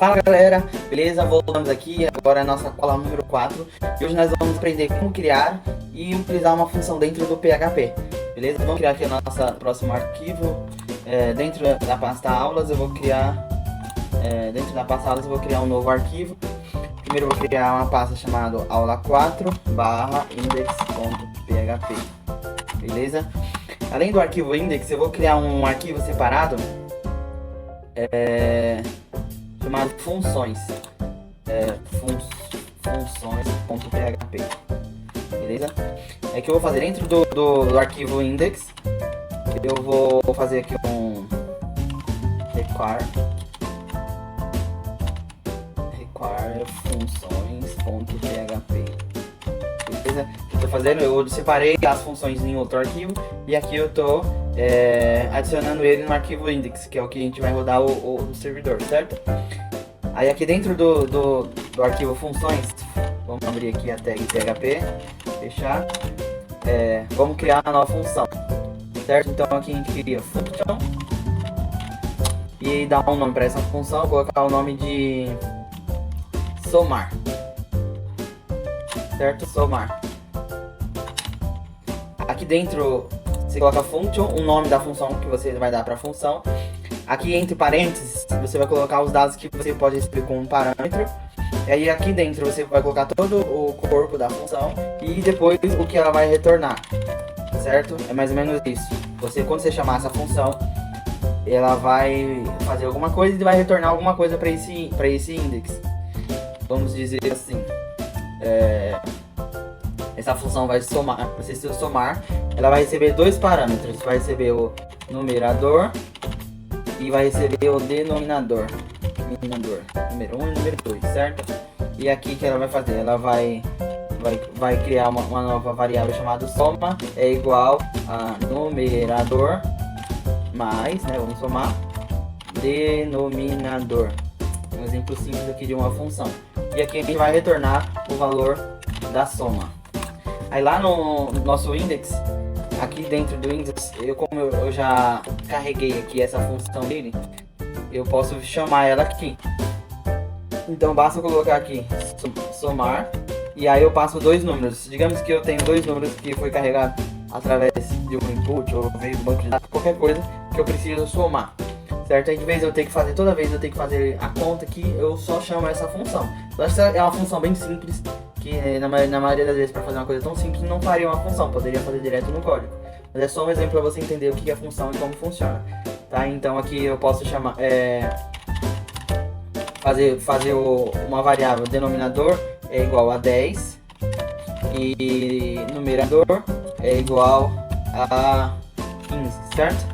Fala galera, beleza? Voltamos aqui, agora é a nossa cola número 4 e hoje nós vamos aprender como criar e utilizar uma função dentro do PHP, beleza? Vamos criar aqui o nosso próximo arquivo, dentro da pasta aulas eu vou criar, um novo arquivo. Primeiro eu vou criar uma pasta chamada aula4/index.php, beleza? Além do arquivo index, eu vou criar um arquivo separado chamado funções, funções.php, beleza? É que eu vou fazer dentro do arquivo index, eu vou fazer aqui um require funções.php, beleza? O que eu tô fazendo, eu separei as funções em outro arquivo e aqui eu tô adicionando ele no arquivo index, que é o que a gente vai rodar o servidor, certo? Aí aqui dentro do arquivo funções, vamos abrir aqui a tag PHP, fechar, vamos criar uma nova função, certo? Então aqui a gente cria function e dá um nome para essa função, colocar o nome de somar, certo? Somar. Aqui dentro você coloca function, o nome da função que você vai dar para a função. Aqui entre parênteses você vai colocar os dados que você pode receber com um parâmetro. E aí aqui dentro você vai colocar todo o corpo da função e depois o que ela vai retornar, certo? É mais ou menos isso. Quando você chamar essa função, ela vai fazer alguma coisa e vai retornar alguma coisa para esse index. Vamos dizer assim, essa função vai somar, ela vai receber dois parâmetros, vai receber o numerador e vai receber o denominador, número 1 e número 2, certo? E aqui que ela vai fazer, ela vai criar uma nova variável chamada soma, é igual a numerador mais, vamos somar, denominador. Um exemplo simples aqui de uma função. E aqui a gente vai retornar o valor da soma. Aí lá no nosso index, aqui dentro do index, como eu já carreguei aqui essa função dele, eu posso chamar ela aqui. Então basta colocar aqui somar e aí eu passo dois números. Digamos que eu tenho dois números que foi carregado através de um input ou veio do banco de dados, qualquer coisa que eu preciso somar, certo? Aí de vez toda vez eu tenho que fazer a conta aqui, eu só chamo essa função. Eu acho que é uma função bem simples, que na maioria das vezes para fazer uma coisa tão simples não faria uma função, poderia fazer direto no código. Mas é só um exemplo para você entender o que é a função e como funciona, tá? Então aqui eu posso chamar, fazer uma variável denominador é igual a 10 e numerador é igual a 15, certo?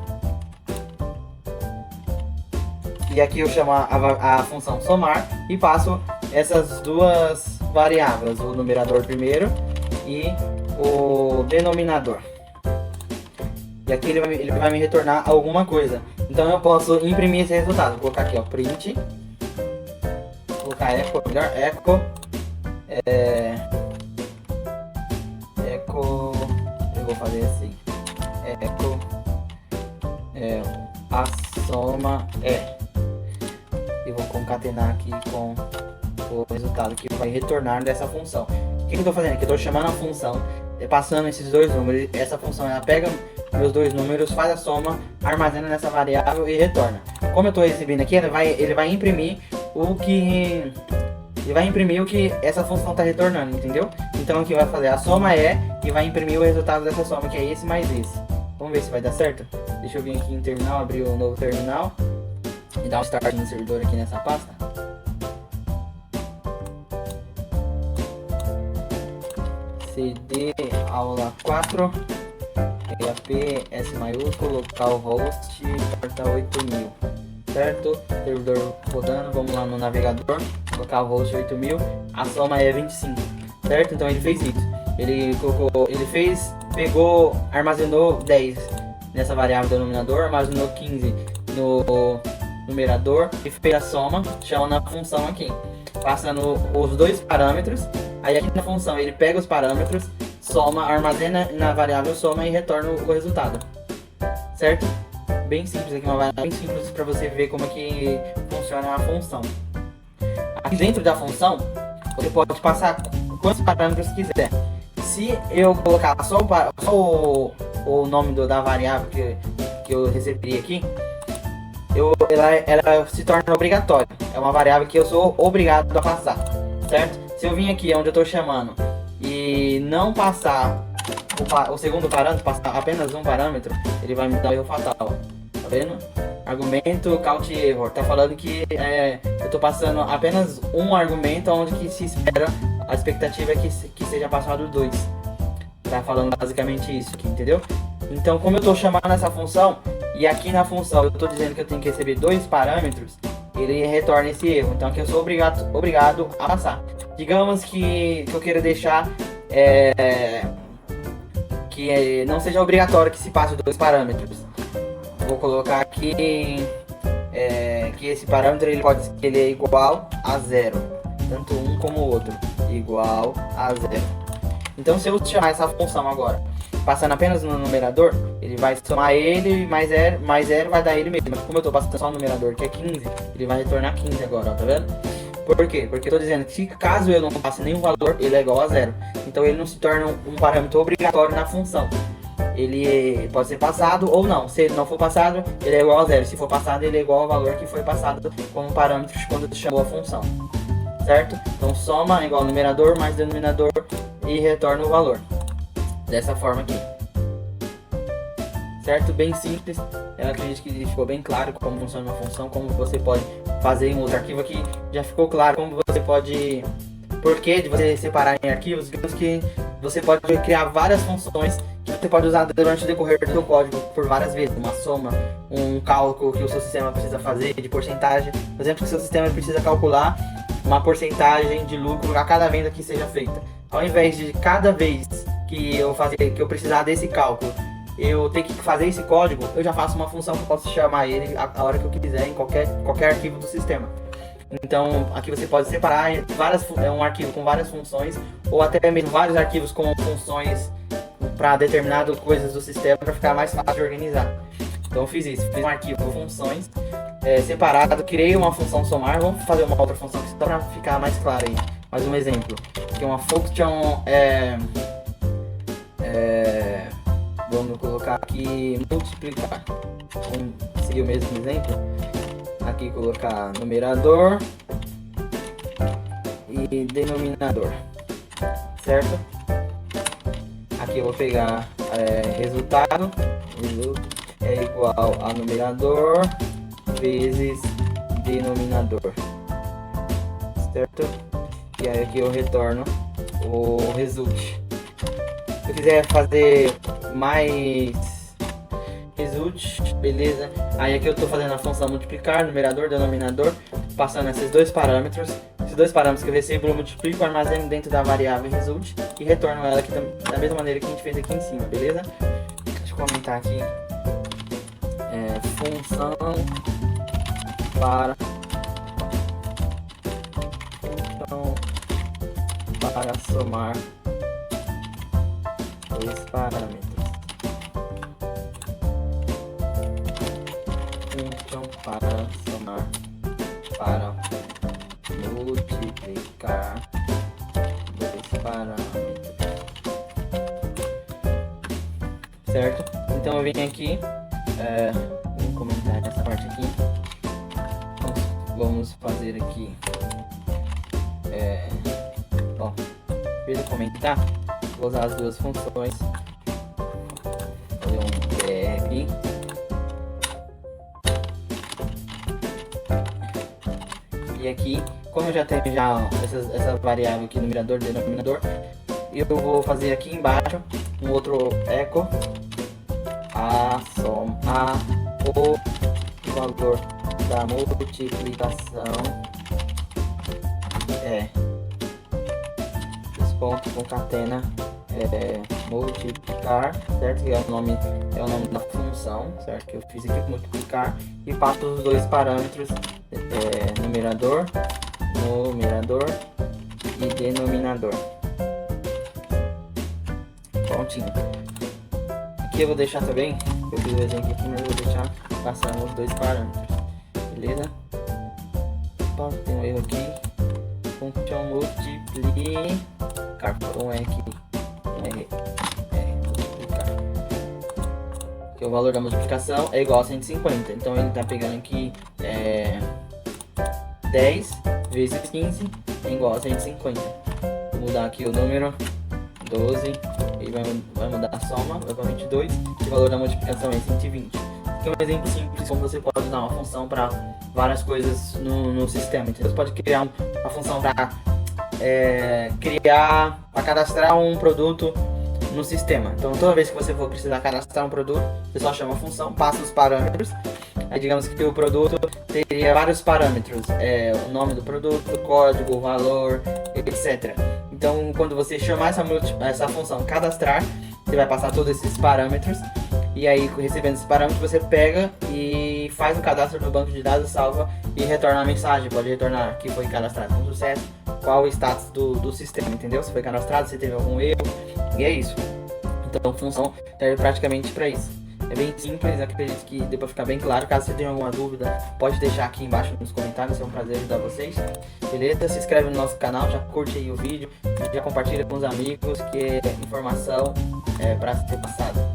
E aqui eu chamo a função somar e passo essas duas variáveis, o numerador primeiro e o denominador. E aqui ele vai me retornar alguma coisa. Então eu posso imprimir esse resultado. Vou colocar aqui, ó, print. Vou colocar echo, melhor, echo. Eu vou fazer assim. Echo. A soma e vou concatenar aqui com o resultado que vai retornar dessa função. O que eu estou fazendo aqui? Eu estou chamando a função, passando esses dois números. Essa função ela pega meus dois números, faz a soma, armazena nessa variável e retorna. Como eu estou recebendo aqui, ele vai imprimir o que essa função está retornando, entendeu? Então aqui vai fazer a soma e vai imprimir o resultado dessa soma, que é esse mais esse. Vamos ver se vai dar certo? Deixa eu vir aqui em terminal, abrir um novo terminal e dar um start no servidor aqui nessa pasta. cd aula 4 PHP S maiúsculo localhost porta 8000, certo? Servidor rodando, vamos lá no navegador, localhost 8000, a soma é 25, certo? Então ele fez isso, armazenou 10 nessa variável denominador, armazenou 15 no numerador e fez a soma, chama na função aqui, passando os dois parâmetros. Aí aqui na função ele pega os parâmetros, soma, armazena na variável soma e retorna o resultado, certo? Bem simples aqui, uma variável bem simples para você ver como é que funciona a função. aqui dentro da função, você pode passar quantos parâmetros quiser. Se eu colocar só o nome da variável que eu recebi aqui, ela se torna obrigatória. É uma variável que eu sou obrigado a passar, certo? Se eu vim aqui onde eu estou chamando e não passar o segundo parâmetro, passar apenas um parâmetro, ele vai me dar um erro fatal. Tá vendo? Argumento count error. Tá falando que eu estou passando apenas um argumento onde que se espera, a expectativa é que seja passado 2. Tá falando basicamente isso aqui, entendeu? Então, como eu estou chamando essa função e aqui na função eu estou dizendo que eu tenho que receber 2 parâmetros, ele retorna esse erro. Então aqui eu sou obrigado a passar. Digamos que eu queira deixar que não seja obrigatório que se passe 2 parâmetros. Vou colocar aqui que esse parâmetro ele é igual a 0, tanto um como o outro, igual a 0. Então se eu chamar essa função agora, passando apenas no numerador, ele vai somar ele mais 0 vai dar ele mesmo. Mas como eu estou passando só no numerador, que é 15, ele vai retornar 15 agora, ó, tá vendo? Por quê? Porque eu estou dizendo que caso eu não passe nenhum valor, ele é igual a 0. Então ele não se torna um parâmetro obrigatório na função. Ele pode ser passado ou não. Se ele não for passado, ele é igual a 0. Se for passado, ele é igual ao valor que foi passado como parâmetro quando tu chamou a função. Certo? Então soma igual ao numerador mais denominador e retorna o valor. Dessa forma aqui. Certo? Bem simples. Eu acredito que ficou bem claro como funciona uma função, como você pode fazer em outro arquivo aqui. Já ficou claro como você pode... Porquê de você separar em arquivos. Digamos que você pode criar várias funções que você pode usar durante o decorrer do seu código por várias vezes. Uma soma, um cálculo que o seu sistema precisa fazer de porcentagem. Por exemplo, que o seu sistema precisa calcular uma porcentagem de lucro a cada venda que seja feita. Ao invés de cada vez que eu precisar desse cálculo, eu tenho que fazer esse código, eu já faço uma função que eu posso chamar ele a hora que eu quiser em qualquer arquivo do sistema. Então aqui você pode separar um arquivo com várias funções, ou até mesmo vários arquivos com funções para determinadas coisas do sistema, para ficar mais fácil de organizar. Então eu fiz isso, fiz um arquivo com funções separado, criei uma função somar. Vamos fazer uma outra função aqui só para ficar mais claro aí. Mais um exemplo, que é uma function vamos colocar aqui multiplicar. Vamos seguir o mesmo exemplo. Aqui colocar numerador e denominador, certo? Aqui eu vou pegar resultado é igual a numerador vezes denominador, certo? E aí aqui eu retorno o result. Se eu quiser fazer mais result, beleza? Aí aqui eu estou fazendo a função multiplicar, numerador, denominador, passando esses 2 parâmetros. Esses 2 parâmetros que eu recebo, eu multiplico, armazeno dentro da variável result e retorno ela aqui da mesma maneira que a gente fez aqui em cima, beleza? Deixa eu comentar aqui. Função para somar 2 parâmetros. Função para somar, para multiplicar 2 parâmetros. Certo? Então eu vim aqui, vou comentar essa parte aqui. Vamos fazer aqui, para comentar, vou usar as 2 funções. Fazer um BR. E aqui, como eu já tenho essa variável aqui, numerador e denominador, eu vou fazer aqui embaixo um outro echo a somar o valor da multiplicação ponto concatena multiplicar, certo? Que é o nome da função, certo? Que eu fiz aqui, multiplicar, e passo os 2 parâmetros, numerador e denominador. Prontinho. Aqui eu vou deixar também, eu fiz o exemplo aqui, mas eu vou deixar passando os 2 parâmetros, beleza? Tem um erro aqui. function multiplicar. Um R aqui. Multiplicar. Que o valor da multiplicação é igual a 150. Então ele está pegando aqui 10 vezes 15 é igual a 150. Vou mudar aqui o número 12 e vai mudar a soma, vai para 22 e o valor da multiplicação é 120. Aqui é um exemplo simples como você pode usar uma função para várias coisas no sistema. Então, você pode criar uma função para cadastrar um produto no sistema. Então toda vez que você for precisar cadastrar um produto, você só chama a função, passa os parâmetros. Aí digamos que o produto teria vários parâmetros, o nome do produto, o código, o valor, etc. Então quando você chamar essa função cadastrar, você vai passar todos esses parâmetros. E aí, recebendo esses parâmetros, você pega e faz o cadastro no banco de dados, salva e retorna a mensagem. Pode retornar que foi cadastrado com sucesso, qual o status do sistema, entendeu? Se foi cadastrado, se teve algum erro, e é isso. Então a função serve praticamente para isso. É bem simples, acredito que deu para ficar bem claro. Caso você tenha alguma dúvida, pode deixar aqui embaixo nos comentários, é um prazer ajudar vocês. Beleza? Se inscreve no nosso canal, já curte aí o vídeo, já compartilha com os amigos, que informação para ser passada.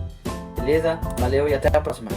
Beleza? Valeu e até a próxima.